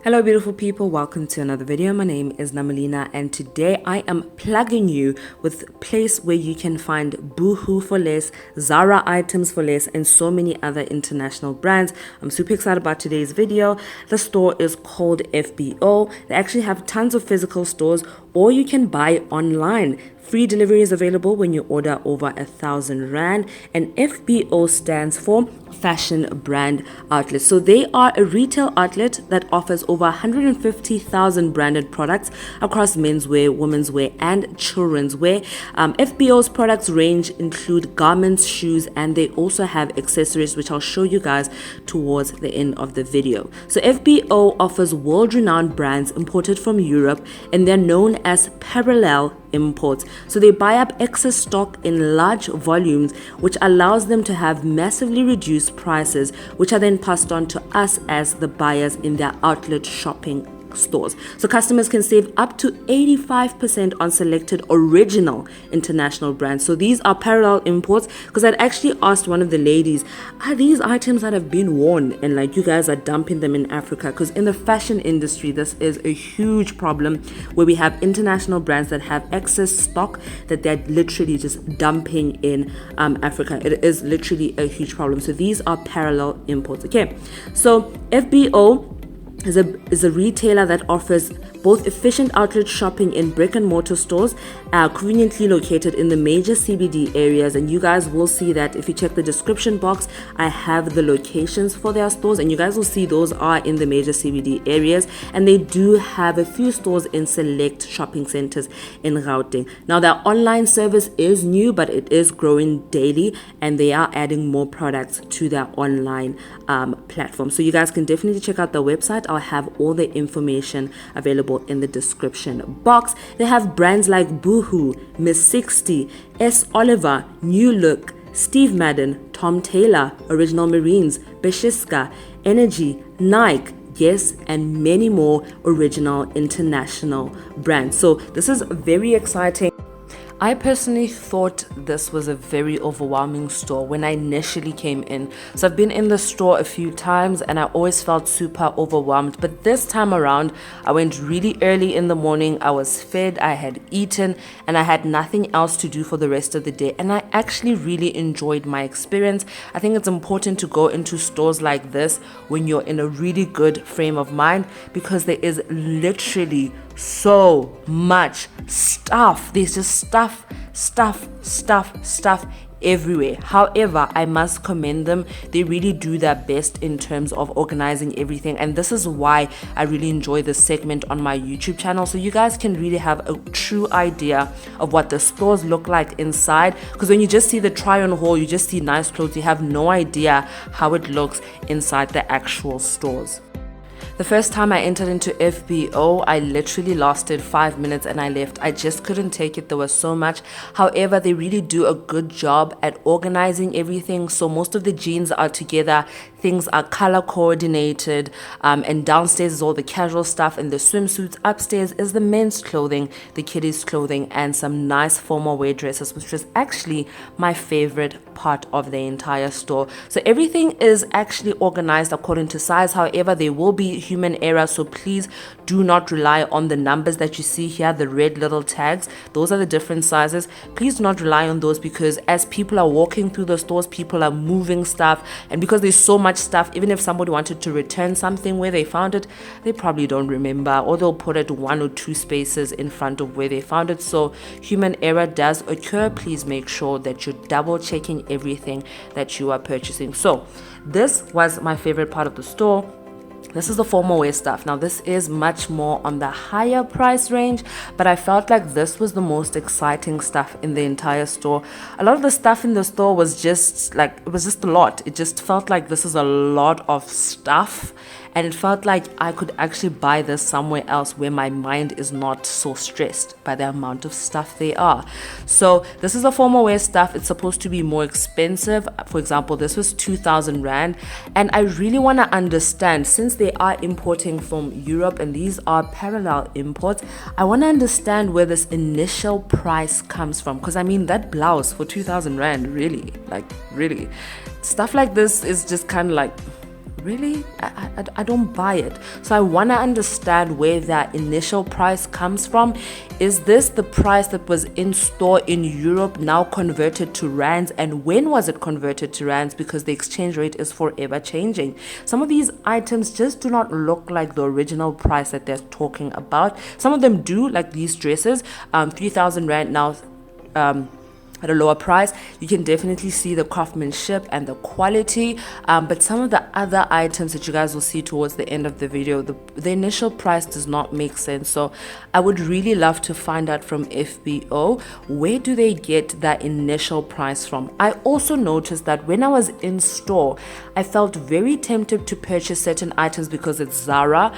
Hello beautiful people, welcome to another video. My name is Namolinah and today I am plugging you with a place where you can find Boohoo for less, Zara items for less, and so many other international brands. I'm super excited about today's video. The store is called FBO. They actually have tons of physical stores, or you can buy online. Free delivery is available when you order over 1,000 Rand, and FBO stands for Fashion Brand Outlet. So they are a retail outlet that offers over 150,000 branded products across menswear, women's wear, and children's wear. FBO's products range include garments, shoes, and they also have accessories, which I'll show you guys towards the end of the video. So FBO offers world-renowned brands imported from Europe, and they're known as parallel imports. So they buy up excess stock in large volumes, which allows them to have massively reduced prices, which are then passed on to us as the buyers in their outlet shopping stores. So customers can save up to 85% on selected original international brands. So these are parallel imports, because I'd actually asked one of the ladies, are these items that have been worn and like you guys are dumping them in Africa? Because in the fashion industry, this is a huge problem where we have international brands that have excess stock that they're literally just dumping in Africa. It is literally a huge problem. So these are parallel imports. Okay, so FBO is a retailer that offers both efficient outlet shopping in brick and mortar stores, conveniently located in the major CBD areas. And you guys will see that if you check the description box, I have the locations for their stores, and you guys will see those are in the major CBD areas. And they do have a few stores in select shopping centers in Gauteng. Now their online service is new, but it is growing daily, and they are adding more products to their online platform. So you guys can definitely check out their website. I'll have all the information available in the description box. They have brands like Boohoo, Miss 60, S. Oliver, New Look, Steve Madden, Tom Taylor, Original Marines, Beshiska, Energy, Nike, Yes, and many more original international brands. So this is very exciting. I personally thought this was a very overwhelming store when I initially came in. So I've been in the store a few times and I always felt super overwhelmed. But this time around, I went really early in the morning. I was fed, I had eaten, and I had nothing else to do for the rest of the day. And I actually really enjoyed my experience. I think it's important to go into stores like this when you're in a really good frame of mind, because there is literally so much stuff. There's just stuff everywhere. However, I must commend them. They really do their best in terms of organizing everything, and this is why I really enjoy this segment on my YouTube channel, so you guys can really have a true idea of what the stores look like inside. Because when you just see the try on haul, you just see nice clothes, you have no idea how it looks inside the actual stores. The first time I entered into FBO, I literally lasted 5 minutes and I left. I just couldn't take it. There was so much. However, they really do a good job at organizing everything. So most of the jeans are together. Things are color coordinated. And downstairs is all the casual stuff, and the swimsuits. Upstairs is the men's clothing, the kiddies' clothing, and some nice formal wear dresses, which was actually my favorite part of the entire store. So everything is actually organized according to size. However, there will be human error, so please do not rely on the numbers that you see here, the red little tags. Those are the different sizes. Please do not rely on those, because as people are walking through the stores, people are moving stuff, and because there's so much stuff, even if somebody wanted to return something where they found it, they probably don't remember, or they'll put it 1 or 2 spaces in front of where they found it. So human error does occur. Please make sure that you're double checking everything that you are purchasing. So this was my favorite part of the store. This is the formal wear stuff. Now this is much more on the higher price range, but I felt like this was the most exciting stuff in the entire store. A lot of the stuff in the store was just like, it was just a lot. It just felt like this is a lot of stuff, and it felt like I could actually buy this somewhere else where my mind is not so stressed by the amount of stuff they are. So this is a formal wear stuff. It's supposed to be more expensive. For example, this was 2,000 Rand, and I really want to understand, since they are importing from Europe and these are parallel imports, I want to understand where this initial price comes from, because I mean, that blouse for 2,000 Rand, really, like really, stuff like this is just kind of like, really, I don't buy it. So I want to understand where that initial price comes from. Is this the price that was in store in Europe now converted to rands, and when was it converted to rands, because the exchange rate is forever changing? Some of these items just do not look like the original price that they're talking about. Some of them do, like these dresses, 3,000 Rand now, at a lower price. You can definitely see the craftsmanship and the quality, but some of the other items that you guys will see towards the end of the video, the initial price does not make sense. So I would really love to find out from FBO, where do they get that initial price from? I also noticed that when I was in store, I felt very tempted to purchase certain items because it's Zara,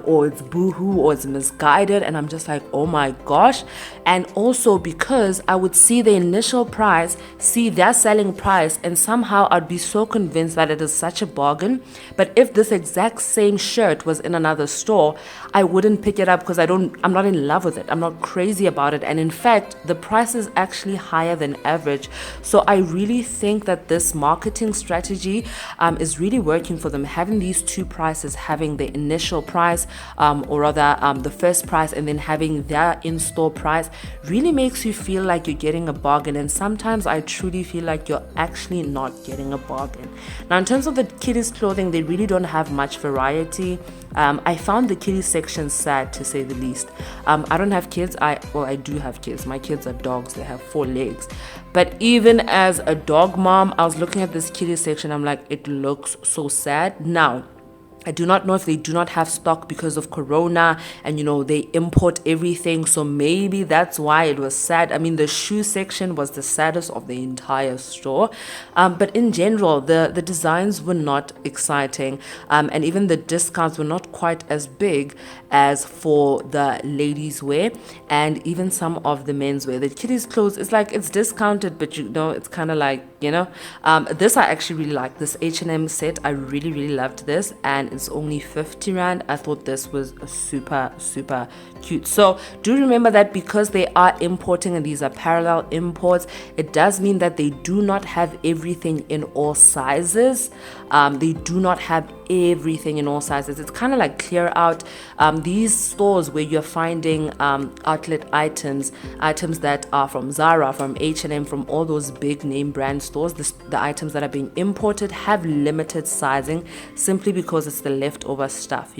or it's Boohoo, or it's Misguided, and I'm just like, oh my gosh. And also because I would see the initial price, see their selling price, and somehow I'd be so convinced that it is such a bargain. But if this exact same shirt was in another store, I wouldn't pick it up because I'm not in love with it. I'm not crazy about it. And in fact, the price is actually higher than average. So I really think that this marketing strategy is really working for them. Having these two prices, having the initial price, or rather the first price, and then having their in-store price, really makes you feel like you're getting a bargain. And sometimes I truly feel like you're actually not getting a bargain. Now, in terms of the kiddies clothing, they really don't have much variety. I found the kiddies section sad, to say the least. I don't have kids. I do have kids. My kids are dogs. They have 4 legs. But even as a dog mom, I was looking at this kiddies section. I'm like, it looks so sad. Now, I do not know if they do not have stock because of Corona, and they import everything, so maybe that's why it was sad. I mean, the shoe section was the saddest of the entire store, but in general, the designs were not exciting, and even the discounts were not quite as big as for the ladies wear and even some of the men's wear. The kiddies clothes, it's like it's discounted, but it's kind of like, this I actually really like. This H&M set, I really loved this, and it's only 50 Rand. I thought this was super cute. So do remember that because they are importing and these are parallel imports, it does mean that they do not have everything in all sizes. They do not have everything in all sizes. It's kind of like clear out. These stores where you're finding outlet items that are from Zara, from H&M, from all those big name brand stores, the items that are being imported have limited sizing simply because it's the leftover stuff.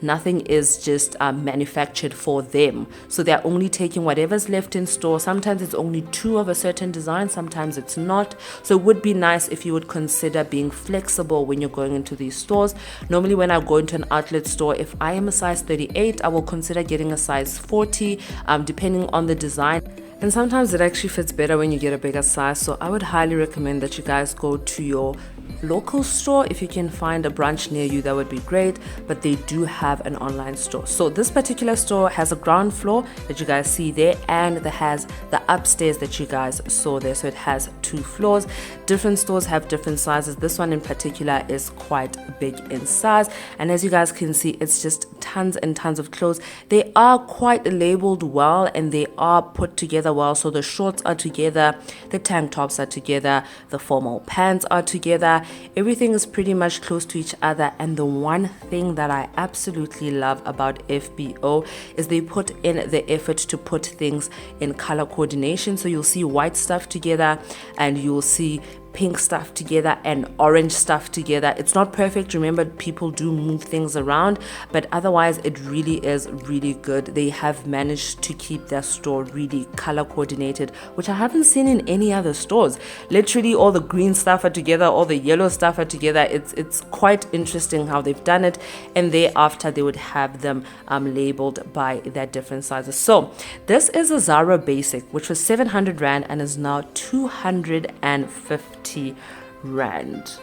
Nothing is just manufactured for them, so they're only taking whatever's left in store. Sometimes it's only 2 of a certain design, sometimes it's not. So it would be nice if you would consider being flexible when you're going into these stores. Normally when I go into an outlet store, if I am a size 38, I will consider getting a size 40, depending on the design. And sometimes it actually fits better when you get a bigger size. So I would highly recommend that you guys go to your local store. If you can find a branch near you, that would be great, but they do have an online store. So this particular store has a ground floor that you guys see there, and it has the upstairs that you guys saw there. So it has 2 floors. Different stores have different sizes. This one in particular is quite big in size, and as you guys can see, it's just tons and tons of clothes. They are quite labeled well and they are put together well. So the shorts are together, the tank tops are together, the formal pants are together. Everything is pretty much close to each other. And the one thing that I absolutely love about FBO is they put in the effort to put things in color coordination. So you'll see white stuff together and you'll see pink stuff together and orange stuff together. It's not perfect. Remember, people do move things around, but otherwise it really is really good. They have managed to keep their store really color coordinated, which I haven't seen in any other stores. Literally all the green stuff are together, all the yellow stuff are together. It's quite interesting how they've done it, and thereafter they would have them labeled by their different sizes. So this is a Zara basic, which was 700 Rand and is now 250 Rand.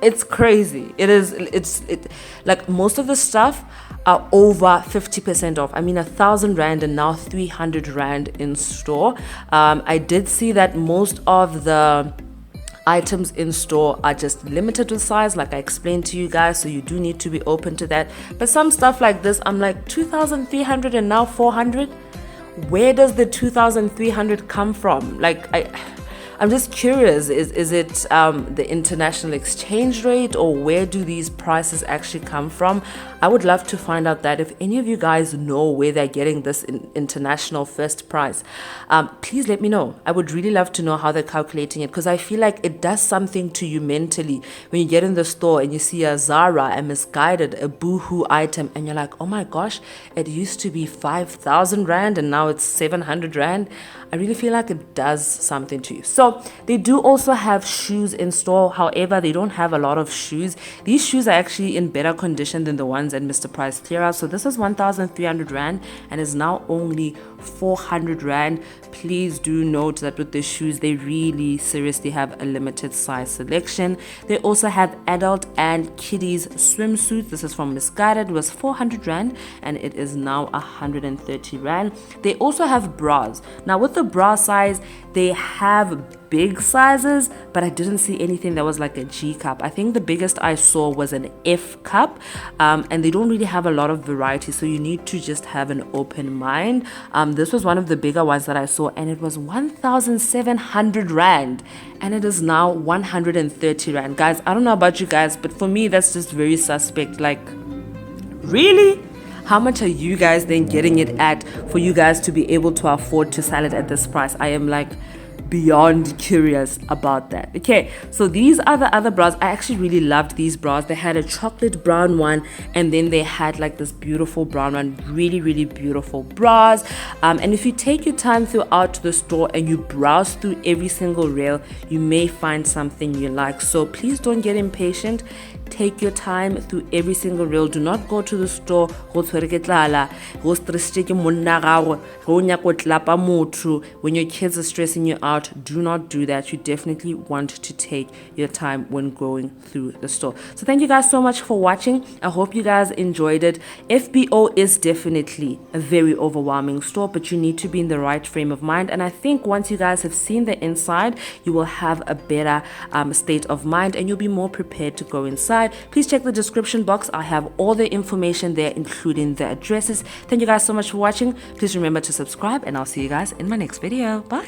It's crazy. Like most of the stuff are over 50% off. I mean, 1,000 rand and now 300 rand in store. I did see that most of the items in store are just limited with size, like I explained to you guys, so you do need to be open to that. But some stuff like this, I'm like 2,300 and now 400. Where does the 2,300 come from? Like, I'm just curious, is it the international exchange rate, or where do these prices actually come from? I would love to find out that. If any of you guys know where they're getting this international first price, please let me know. I would really love to know how they're calculating it, because I feel like it does something to you mentally when you get in the store and you see a Zara, a Misguided, a Boohoo item, and you're like, oh my gosh, it used to be 5,000 rand and now it's 700 rand. I really feel like it does something to you. So they do also have shoes in store. However, they don't have a lot of shoes. These shoes are actually in better condition than the ones at Mr. Price Clear Out. So this is 1,300 rand and is now only 400 rand. Please do note that with the shoes, they really seriously have a limited size selection. They also have adult and kiddies swimsuits. This is from Misguided. It was 400 rand and it is now 130 rand. They also have bras. Now with the bra size, they have big sizes, but I didn't see anything that was like a G cup. I think the biggest I saw was an F cup, and they don't really have a lot of variety, so you need to just have an open mind. This was one of the bigger ones that I saw, and it was 1,700 rand and it is now 130 rand. Guys, I don't know about you guys, but for me that's just very suspect. Like, really? How much are you guys then getting it at for you guys to be able to afford to sell it at this price? I am like beyond curious about that. Okay, so these are the other bras. I actually really loved these bras. They had a chocolate brown one, and then they had like this beautiful brown one. Really, really beautiful bras. And if you take your time throughout the store and you browse through every single rail, you may find something you like. So please don't get impatient. Take your time through every single rail. Do not go to the store when your kids are stressing you out. Do not do that. You definitely want to take your time when going through the store. So thank you guys so much for watching. I hope you guys enjoyed it. FBO is definitely a very overwhelming store, but you need to be in the right frame of mind, and I think once you guys have seen the inside, you will have a better state of mind and you'll be more prepared to go inside. Please check the description box. I have all the information there, including the addresses. Thank you guys so much for watching. Please remember to subscribe, and I'll see you guys in my next video. Bye.